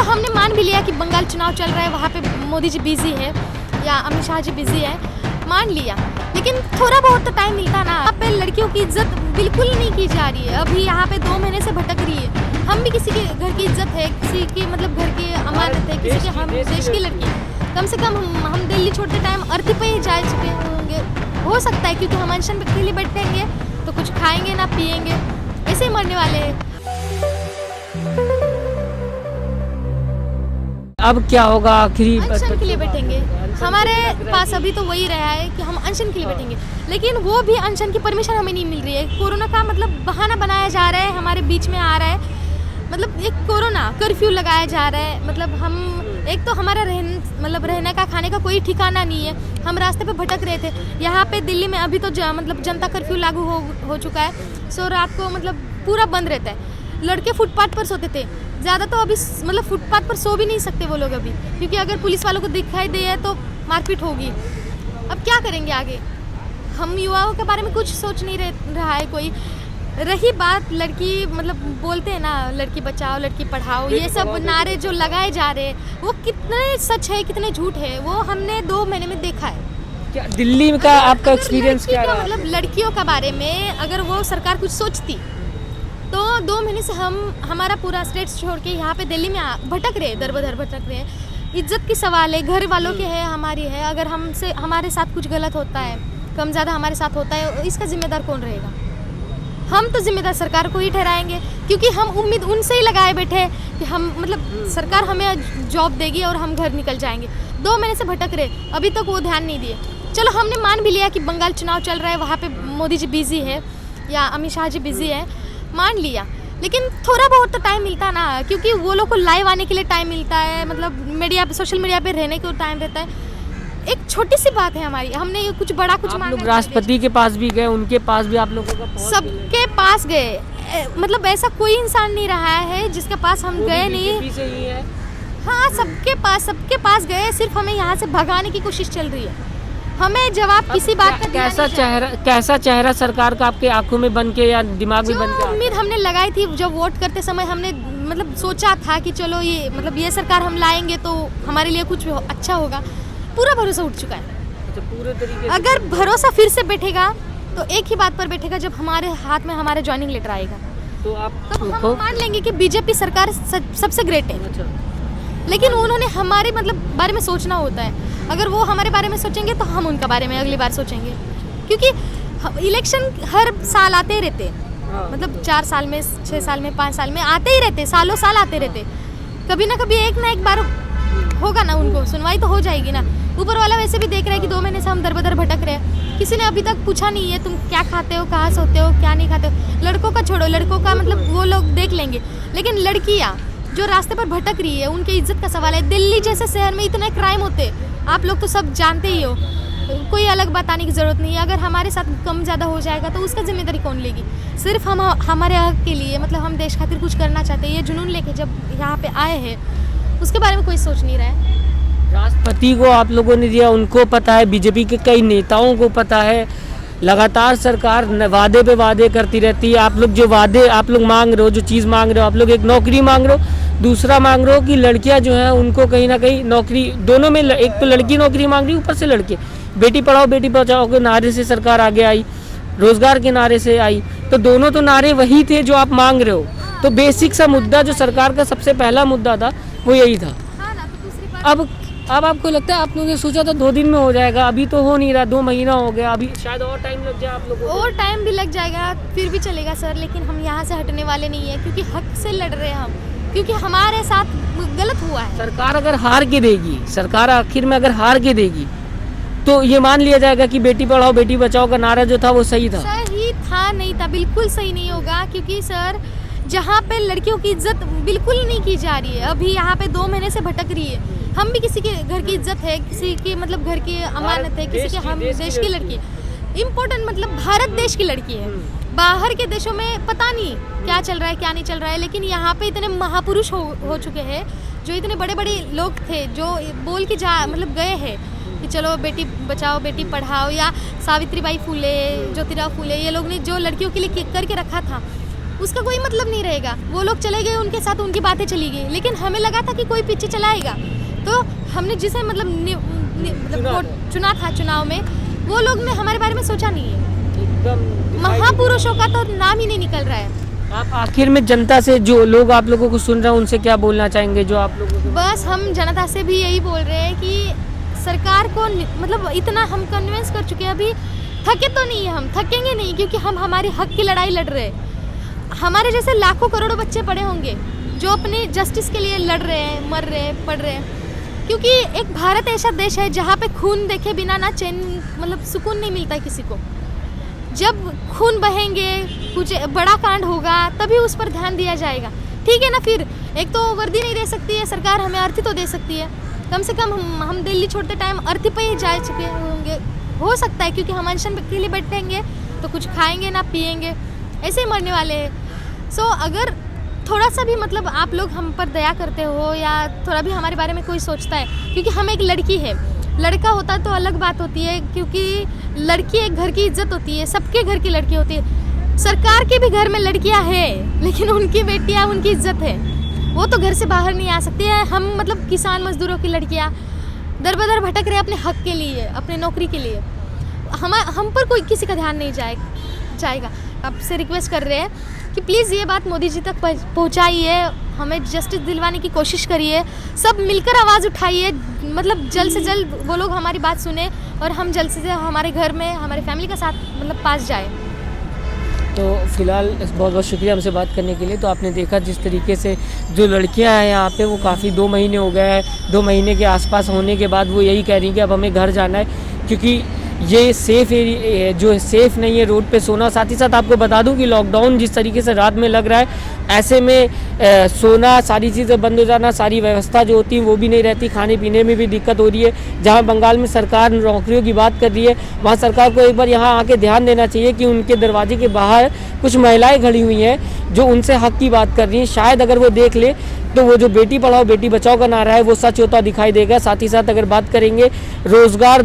चलो हमने मान भी लिया कि बंगाल चुनाव चल रहा है, वहाँ पे मोदी जी बिजी है या अमित शाह जी बिजी है, मान लिया, लेकिन थोड़ा बहुत तो टाइम मिलता ना। यहाँ पे लड़कियों की इज्जत बिल्कुल नहीं की जा रही है। अभी यहाँ पे 2 महीने से भटक रही है। हम भी किसी के घर की इज्जत है, किसी की मतलब घर की अमानत है, किसी के हम देश की लड़की। कम से कम हम दिल्ली छोड़ते टाइम अर्थी पे ही जा चुके होंगे, हो सकता है, क्योंकि हम अनशन के लिए बैठेंगे तो कुछ खाएंगे ना पिएंगे, ऐसे ही मरने वाले हैं। अब क्या होगा आखिरी? अनशन के लिए बैठेंगे। हमारे पास अभी तो वही रहा है कि हम अनशन के लिए बैठेंगे, लेकिन वो भी अनशन की परमिशन हमें नहीं मिल रही है। कोरोना का मतलब बहाना बनाया जा रहा है, हमारे बीच में आ रहा है, मतलब एक कोरोना कर्फ्यू लगाया जा रहा है। मतलब हम एक तो हमारा रहने का खाने का कोई ठिकाना नहीं है। हम रास्ते पे भटक रहे थे। यहाँ पे दिल्ली में अभी तो मतलब जनता कर्फ्यू लागू हो चुका है। सो रात को मतलब पूरा बंद रहता है। लड़के फुटपाथ पर सोते थे ज़्यादा, तो अभी मतलब फुटपाथ पर सो भी नहीं सकते वो लोग अभी, क्योंकि अगर पुलिस वालों को दिखाई दे तो मारपीट होगी। अब क्या करेंगे आगे? हम युवाओं के बारे में कुछ सोच नहीं रहा है कोई। रही बात लड़की, मतलब बोलते हैं ना, लड़की बचाओ लड़की पढ़ाओ, ये सब नारे जो लगाए जा रहे हैं वो कितने सच है कितने झूठ है, वो हमने 2 महीने में देखा है। क्या दिल्ली का आपका एक्सपीरियंस क्या रहा? मतलब लड़कियों का बारे में अगर वो सरकार कुछ सोचती तो 2 महीने से हमारा पूरा स्टेट छोड़ के यहाँ पे दिल्ली में भटक रहे, दर बदर भटक रहे हैं। इज्जत की सवाल है, घर वालों के है, हमारी है। अगर हमारे साथ कुछ गलत होता है, कम ज़्यादा हमारे साथ होता है, इसका जिम्मेदार कौन रहेगा? हम तो जिम्मेदार सरकार को ही ठहराएंगे, क्योंकि हम उम्मीद उनसे ही लगाए बैठे हैं कि हम मतलब सरकार हमें जॉब देगी और हम घर निकल जाएंगे। 2 महीने से भटक रहे, अभी तक वो ध्यान नहीं दिए। चलो हमने मान भी लिया कि बंगाल चुनाव चल रहा है, वहाँ पे मोदी जी बिजी है या अमित शाह जी बिजी है, मान लिया, लेकिन थोड़ा बहुत तो टाइम मिलता ना, क्योंकि वो लोग को लाइव आने के लिए टाइम मिलता है, मतलब सोशल मीडिया पे रहने को टाइम रहता है। एक छोटी सी बात है हमारी, हमने ये कुछ बड़ा कुछ मांगा। राष्ट्रपति के पास भी गए, उनके पास भी आप लोगों का सबके पास गए, मतलब ऐसा कोई इंसान नहीं रहा है जिसके पास हम गए नहीं। सही है। हाँ, सबके पास गए, सिर्फ हमें यहाँ से भगाने की कोशिश चल रही है। हमें जवाब किसी बात का कैसा चेहरा सरकार का आपके आंखों में बन के या दिमाग में बन के? उम्मीद हमने लगाई थी जब वोट करते समय, हमने मतलब सोचा था कि चलो ये सरकार हम लाएंगे तो हमारे लिए कुछ अच्छा होगा। पूरा भरोसा उठ चुका है। तो पूरे तरीके से अगर भरोसा फिर से बैठेगा तो एक ही बात पर बैठेगा, जब हमारे हाथ में हमारे ज्वाइनिंग लेटर आएगा तो हम मान लेंगे कि बीजेपी सरकार सबसे ग्रेट है। अच्छा। लेकिन उन्होंने हमारे मतलब बारे में सोचना होता है। अगर वो हमारे बारे में सोचेंगे तो हम उनका बारे में अगली बार सोचेंगे, क्योंकि इलेक्शन हर साल आते ही रहते, मतलब 4 साल में, 6 साल में, 5 साल में आते ही रहते, सालों साल आते रहते। कभी ना कभी एक ना एक बार होगा ना, उनको सुनवाई तो हो जाएगी ना। ऊपर वाला वैसे भी देख रहा है कि 2 महीने से हम दर बदर भटक रहे हैं। किसी ने अभी तक पूछा नहीं है तुम क्या खाते हो, कहाँ सोते हो, क्या नहीं खाते हो। लड़कों का छोड़ो, लड़कों का मतलब वो लोग देख लेंगे, लेकिन लड़कियाँ जो रास्ते पर भटक रही है उनकी इज्जत का सवाल है। दिल्ली जैसे शहर में इतने क्राइम होते, आप लोग तो सब जानते ही हो, कोई अलग बताने की ज़रूरत नहीं है। अगर हमारे साथ कम ज़्यादा हो जाएगा तो उसका जिम्मेदारी कौन लेगी? सिर्फ हम हमारे हक के लिए, मतलब हम देश खातिर कुछ करना चाहते हैं, ये जुनून लेके जब यहाँ पे आए हैं, उसके बारे में कोई सोच नहीं रहा है। राष्ट्रपति को आप लोगों ने दिया, उनको पता है, बीजेपी के कई नेताओं को पता है, लगातार सरकार वादे पे वादे करती रहती है। आप लोग जो वादे आप लोग मांग रहे हो, जो चीज़ मांग रहे हो, आप लोग एक नौकरी मांग रहे हो, दूसरा मांग रहे हो कि लड़कियां जो हैं उनको कहीं ना कहीं नौकरी, दोनों में एक तो लड़की नौकरी मांग रही है, ऊपर से लड़के। बेटी पढ़ाओ बेटी बचाओ के नारे से सरकार आगे आई, रोजगार के नारे से आई, तो दोनों तो नारे वही थे जो आप मांग रहे हो। तो बेसिक सा मुद्दा जो सरकार का सबसे पहला मुद्दा था वो यही था। अब आपको लगता है, आप लोगों ने सोचा था 2 दिन में हो जाएगा, अभी तो हो नहीं रहा, 2 महीना हो गया, अभी शायद और टाइम लग जाए आप लोगों को। और टाइम भी लग जाएगा, फिर भी चलेगा सर, लेकिन हम यहाँ से हटने वाले नहीं है, क्योंकि हक से लड़ रहे हैं हम, क्योंकि हमारे साथ गलत हुआ है। सरकार अगर हार के देगी, सरकार आखिर में अगर हार के देगी तो ये मान लिया जाएगा कि बेटी पढ़ाओ बेटी बचाओ का नारा जो था वो सही था। सही था नहीं था, बिल्कुल सही नहीं होगा, क्योंकि सर जहाँ पे लड़कियों की इज्जत बिल्कुल नहीं की जा रही है, अभी यहाँ पे 2 महीने से भटक रही है। हम भी किसी के घर की इज्जत है, किसी की मतलब घर की अमानत है, किसी के हम देश की लड़की, इम्पोर्टेंट मतलब भारत देश की लड़की है। बाहर के देशों में पता नहीं क्या चल रहा है क्या नहीं चल रहा है, लेकिन यहाँ पे इतने महापुरुष हो चुके हैं, जो इतने बड़े बड़े लोग थे जो बोल के मतलब गए हैं कि चलो बेटी बचाओ बेटी पढ़ाओ, या सावित्रीबाई फुले, ज्योतिराव फुले, ये लोग ने जो लड़कियों के लिए करके रखा था, उसका कोई मतलब नहीं रहेगा। वो लोग चले गए, उनके साथ उनकी बातें चली गई, लेकिन हमें लगा था कि कोई पीछे चलाएगा, तो हमने जिसे चुना था चुनाव में, वो लोग ने हमारे बारे में सोचा नहीं है। एकदम महापुरुषों का तो नाम ही नहीं निकल रहा है। आप आखिर में जनता से, जो लोग आप लोगों को सुन रहे हैं, उनसे क्या बोलना चाहेंगे? जो आप लोगों को बस हम जनता से भी यही बोल रहे हैं कि सरकार को मतलब इतना हम कन्विंस कर चुके हैं, अभी थके तो नहीं है, हम थकेंगे नहीं, क्योंकि हम हमारे हक की लड़ाई लड़ रहे हैं। हमारे जैसे लाखों करोड़ों बच्चे पड़े होंगे जो अपने जस्टिस के लिए लड़ रहे हैं, मर रहे हैं, पढ़ रहे हैं, क्योंकि एक भारत ऐसा देश है जहाँ पे खून देखे बिना ना चैन मतलब सुकून नहीं मिलता है किसी को। जब खून बहेंगे, कुछ बड़ा कांड होगा, तभी उस पर ध्यान दिया जाएगा। ठीक है ना, फिर एक तो वर्दी नहीं दे सकती है सरकार, हमें अर्थी तो दे सकती है। कम से कम हम दिल्ली छोड़ते टाइम अर्थी पे ही जा चुके होंगे, हो सकता है, क्योंकि हम अनशन के लिए बैठेंगे तो कुछ खाएंगे ना पिएंगे, ऐसे ही मरने वाले हैं। सो अगर थोड़ा सा भी मतलब आप लोग हम पर दया करते हो, या थोड़ा भी हमारे बारे में कोई सोचता है, क्योंकि हम एक लड़की है, लड़का होता तो अलग बात होती है, क्योंकि लड़की एक घर की इज्जत होती है, सबके घर की लड़की होती है। सरकार के भी घर में लड़कियां हैं, लेकिन उनकी बेटियां, उनकी इज्जत है, वो तो घर से बाहर नहीं आ सकती है। हम मतलब किसान मजदूरों की लड़कियां दर बदर भटक रहे अपने हक के लिए, अपने नौकरी के लिए। हम पर कोई किसी का ध्यान नहीं जाएगा। आपसे रिक्वेस्ट कर रहे हैं कि प्लीज़ ये बात मोदी जी तक पहुंचाइए, हमें जस्टिस दिलवाने की कोशिश करिए, सब मिलकर आवाज़ उठाइए, मतलब जल्द से जल्द वो लोग हमारी बात सुने और हम जल्द से जल्द हमारे घर में हमारे फैमिली के साथ मतलब पास जाए। तो फिलहाल बहुत बहुत शुक्रिया हमसे बात करने के लिए। तो आपने देखा जिस तरीके से जो लड़कियां हैं यहाँ पे, वो काफ़ी 2 महीने हो गए हैं, 2 महीने के आसपास होने के बाद वो यही कह रही हैं कि अब हमें घर जाना है, क्योंकि ये सेफ़ एरिया जो सेफ़ नहीं है रोड पे सोना। साथ ही साथ आपको बता दूं कि लॉकडाउन जिस तरीके से रात में लग रहा है, ऐसे में सोना, सारी चीज़ें बंद हो जाना, सारी व्यवस्था जो होती है वो भी नहीं रहती, खाने पीने में भी दिक्कत हो रही है। जहां बंगाल में सरकार नौकरियों की बात कर रही है, वहाँ सरकार को एक बार यहाँ आके ध्यान देना चाहिए कि उनके दरवाजे के बाहर कुछ महिलाएँ खड़ी हुई हैं जो उनसे हक की बात कर रही हैं। शायद अगर वो देख ले तो वो जो बेटी पढ़ाओ बेटी बचाओ का नारा है वो सच होता दिखाई देगा। साथ ही साथ अगर बात करेंगे रोज़गार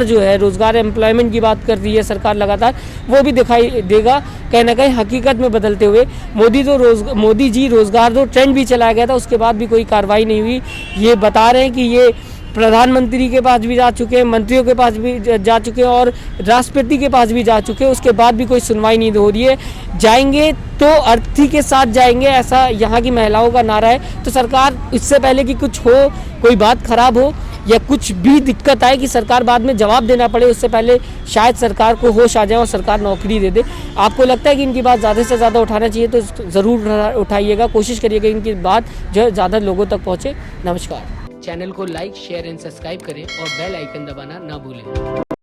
जो है, रोज़गार एम्प्लॉयमेंट की बात कर रही है सरकार लगातार, वो भी दिखाई देगा कहीं ना कहीं हकीकत में बदलते हुए। मोदी जी रोज़गार दो ट्रेंड भी चलाया गया था, उसके बाद भी कोई कार्रवाई नहीं हुई। ये बता रहे हैं कि ये प्रधानमंत्री के पास भी जा चुके हैं, मंत्रियों के पास भी जा चुके हैं और राष्ट्रपति के पास भी जा चुके हैं, उसके बाद भी कोई सुनवाई नहीं हो रही है। जाएंगे तो अर्थी के साथ जाएंगे, ऐसा यहाँ की महिलाओं का नारा है। तो सरकार इससे पहले कि कुछ हो, कोई बात खराब हो या कुछ भी दिक्कत आए कि सरकार बाद में जवाब देना पड़े, उससे पहले शायद सरकार को होश आ जाए और सरकार नौकरी दे दे। आपको लगता है कि इनकी बात ज़्यादा से ज़्यादा उठाना चाहिए तो ज़रूर उठाइएगा, कोशिश करिएगा इनकी बात जो है ज़्यादा लोगों तक पहुँचे। नमस्कार। चैनल को लाइक, शेयर एंड सब्सक्राइब करें और बेल आइकन दबाना ना भूलें।